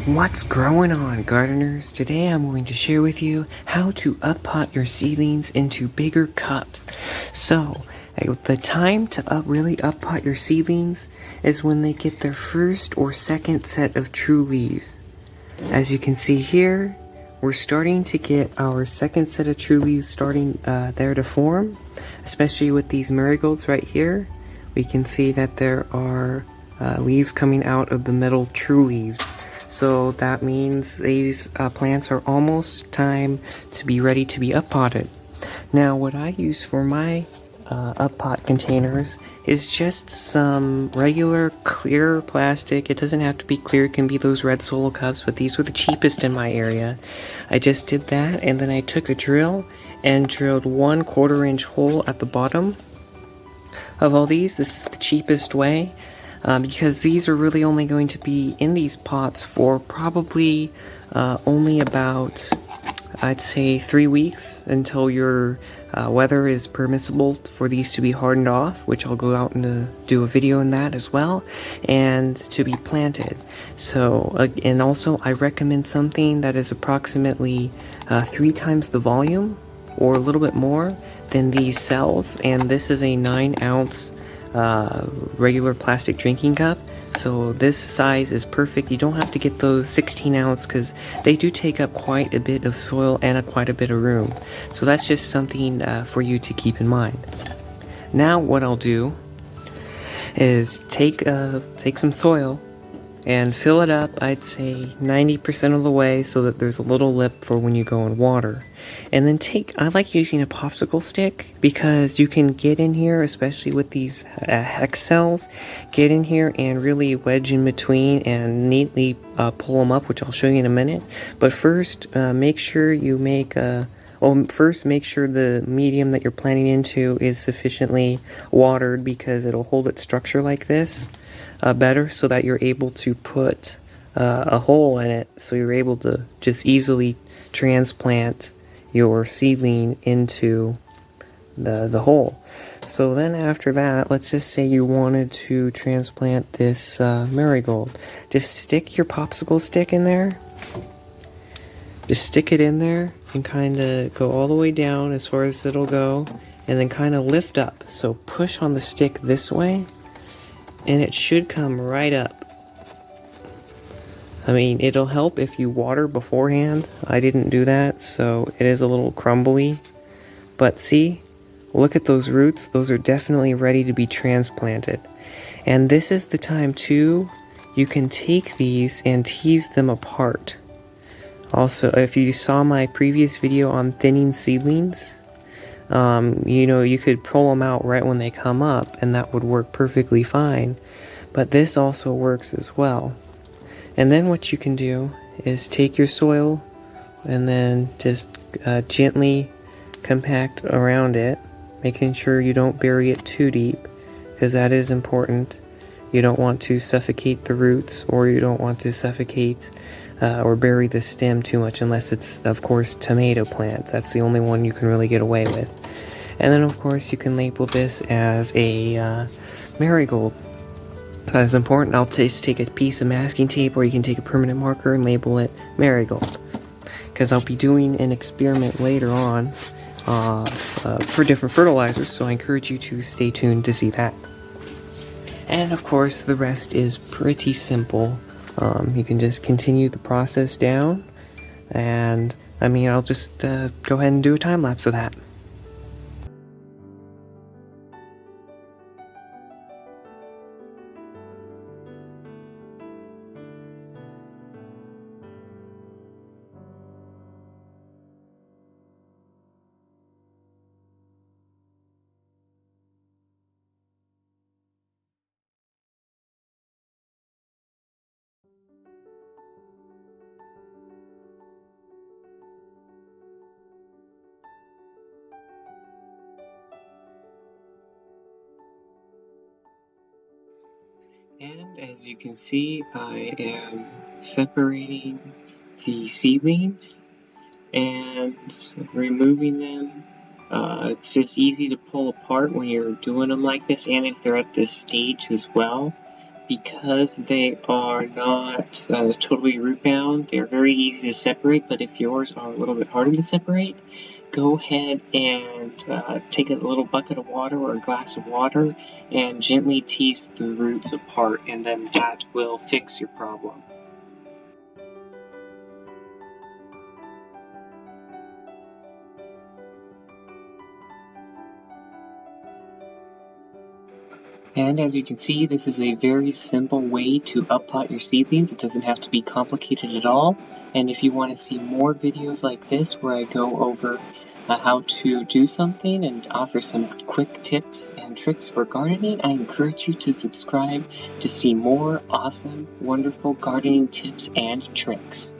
What's growing on, gardeners? Today I'm going to share with you how to uppot your seedlings into bigger cups. So, the time to really uppot your seedlings is when they get their first or second set of true leaves. As you can see here, we're starting to get our second set of true leaves starting there to form, especially with these marigolds right here. We can see that there are leaves coming out of the middle true leaves. So that means these plants are almost time to be ready to be uppotted. Now what I use for my uppot containers is just some regular clear plastic. It doesn't have to be clear, it can be those red solo cups, but these were the cheapest in my area. I just did that, and then I took a drill and drilled 1/4 inch hole at the bottom of all these. This is the cheapest way. Because these are really only going to be in these pots for probably only about, I'd say, 3 weeks until your weather is permissible for these to be hardened off, which I'll go out and do a video in that as well, and to be planted. So, and also I recommend something that is approximately 3 times the volume or a little bit more than these cells, and this is a 9-ounce regular plastic drinking cup. So this size is perfect. You don't have to get those 16-ounce because they do take up quite a bit of soil and quite a bit of room. So that's just something for you to keep in mind. Now what I'll do is take some soil and fill it up, I'd say 90% of the way, so that there's a little lip for when you go in water. And then I like using a popsicle stick because you can get in here, especially with these hex cells, get in here and really wedge in between and neatly pull them up, which I'll show you in a minute. But first, make sure you make first make sure the medium that you're planting into is sufficiently watered, because it'll hold its structure like this better, so that you're able to put a hole in it, so you're able to just easily transplant your seedling into the hole. So then after that, let's just say you wanted to transplant this marigold. Just stick your popsicle stick in there. Just stick it in there and kind of go all the way down as far as it'll go, and then kind of lift up. So push on the stick this way, and it should come right up. I mean, it'll help if you water beforehand. I didn't do that, so it is a little crumbly. But see, look at those roots. Those are definitely ready to be transplanted. And this is the time too, you can take these and tease them apart. Also, if you saw my previous video on thinning seedlings, you could pull them out right when they come up, and that would work perfectly fine. But this also works as well. And then what you can do is take your soil and then just gently compact around it, making sure you don't bury it too deep, because that is important. You don't want to suffocate the roots, or you don't want to suffocate or bury the stem too much, unless it's, of course, tomato plant. That's the only one you can really get away with. And then, of course, you can label this as a marigold. That is important. I'll just take a piece of masking tape, or you can take a permanent marker and label it marigold, because I'll be doing an experiment later on for different fertilizers, so I encourage you to stay tuned to see that. And of course, the rest is pretty simple. You can just continue the process down, and I'll just go ahead and do a time lapse of that. And as you can see, I am separating the seedlings and removing them. It's just easy to pull apart when you're doing them like this, and if they're at this stage as well, because they are not totally root bound, they're very easy to separate, but if yours are a little bit harder to separate, go ahead and take a little bucket of water or a glass of water and gently tease the roots apart, and then that will fix your problem. And as you can see, this is a very simple way to uppot your seedlings. It doesn't have to be complicated at all. And if you want to see more videos like this where I go over how to do something and offer some quick tips and tricks for gardening, I encourage you to subscribe to see more awesome, wonderful gardening tips and tricks.